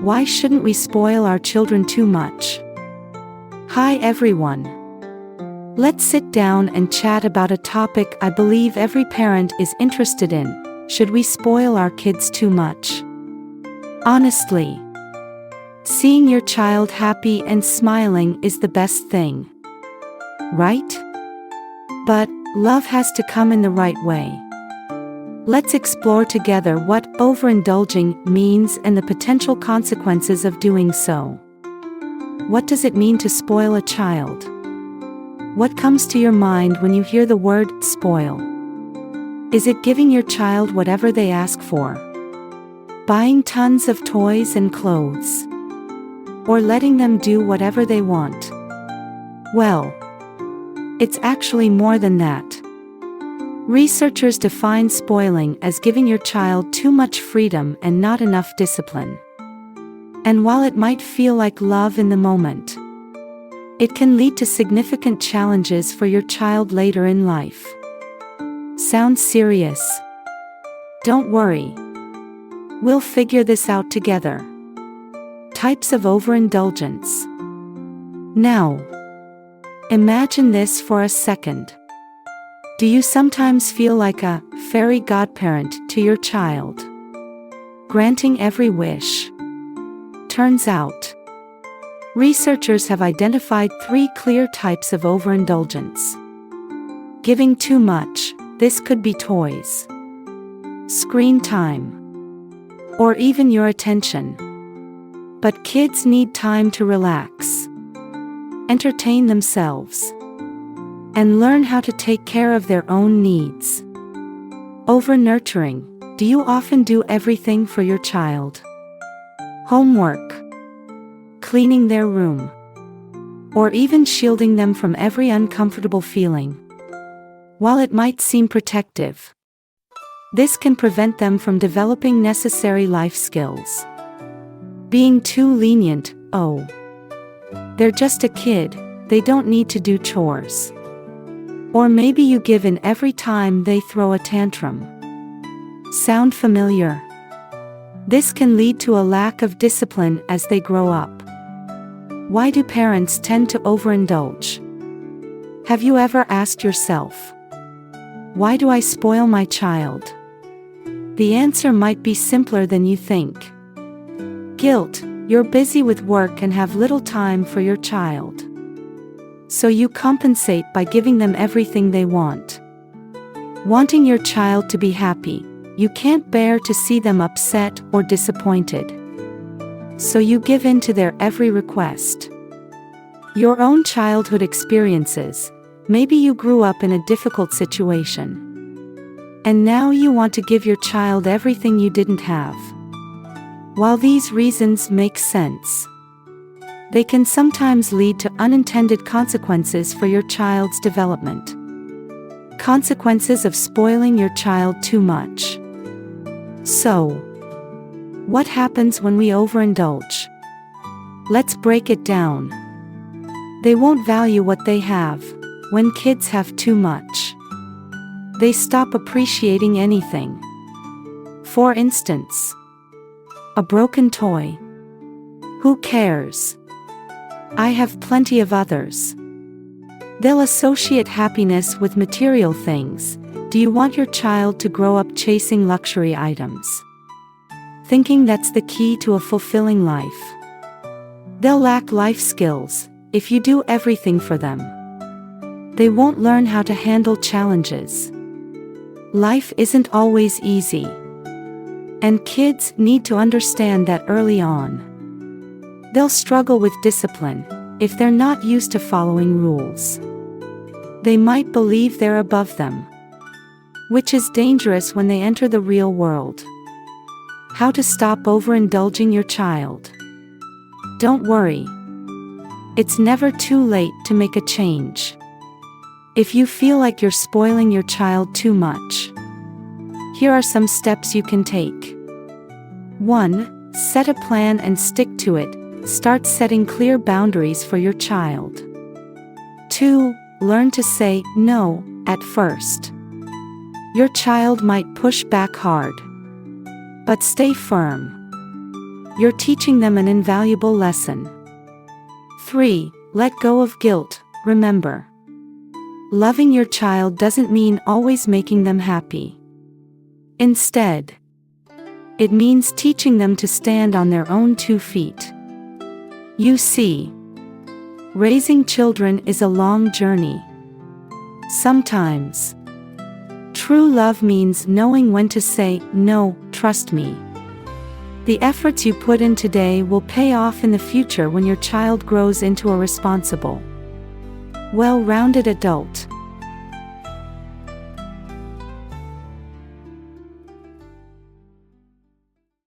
Why shouldn't we spoil our children too much? Hi everyone. Let's sit down and chat about a topic I believe every parent is interested in. Should we spoil our kids too much? Honestly, seeing your child happy and smiling is the best thing, right? But love has to come in the right way. Let's explore together what overindulging means and the potential consequences of doing so. What does it mean to spoil a child? What comes to your mind when you hear the word spoil? Is it giving your child whatever they ask for? Buying tons of toys and clothes? Or letting them do whatever they want? Well, it's actually more than that. Researchers define spoiling as giving your child too much freedom and not enough discipline. And while it might feel like love in the moment, it can lead to significant challenges for your child later in life. Sounds serious? Don't worry. We'll figure this out together. Types of overindulgence. Now, imagine this for a second. Do you sometimes feel like a fairy godparent to your child, granting every wish? Turns out, researchers have identified 3 clear types of overindulgence. Giving too much, this could be toys, screen time, or even your attention. But kids need time to relax, entertain themselves, and learn how to take care of their own needs. Over-nurturing. Do you often do everything for your child? Homework, cleaning their room, or even shielding them from every uncomfortable feeling. While it might seem protective, this can prevent them from developing necessary life skills. Being too lenient. Oh, they're just a kid, they don't need to do chores. Or maybe you give in every time they throw a tantrum. Sound familiar? This can lead to a lack of discipline as they grow up. Why do parents tend to overindulge? Have you ever asked yourself, why do I spoil my child? The answer might be simpler than you think. Guilt. You're busy with work and have little time for your child. So you compensate by giving them everything they want. Wanting your child to be happy, you can't bear to see them upset or disappointed. So you give in to their every request. Your own childhood experiences. Maybe you grew up in a difficult situation, and now you want to give your child everything you didn't have. While these reasons make sense, they can sometimes lead to unintended consequences for your child's development. Consequences of spoiling your child too much. So, what happens when we overindulge? Let's break it down. They won't value what they have. When kids have too much, they stop appreciating anything. For instance, a broken toy. Who cares? I have plenty of others. They'll associate happiness with material things. Do you want your child to grow up chasing luxury items, thinking that's the key to a fulfilling life? They'll lack life skills if you do everything for them. They won't learn how to handle challenges. Life isn't always easy, and kids need to understand that early on. They'll struggle with discipline if they're not used to following rules. They might believe they're above them, which is dangerous when they enter the real world. How to stop overindulging your child? Don't worry. It's never too late to make a change. If you feel like you're spoiling your child too much, here are some steps you can take. 1. Set a plan and stick to it. Start setting clear boundaries for your child. 2. Learn to say no at first. Your child might push back hard, but stay firm. you're teaching them an invaluable lesson. 3. Let go of guilt. Remember, loving your child doesn't mean always making them happy. Instead, it means teaching them to stand on their own 2 feet. You see, raising children is a long journey. Sometimes, true love means knowing when to say, "No, trust me." The efforts you put in today will pay off in the future when your child grows into a responsible, well-rounded adult.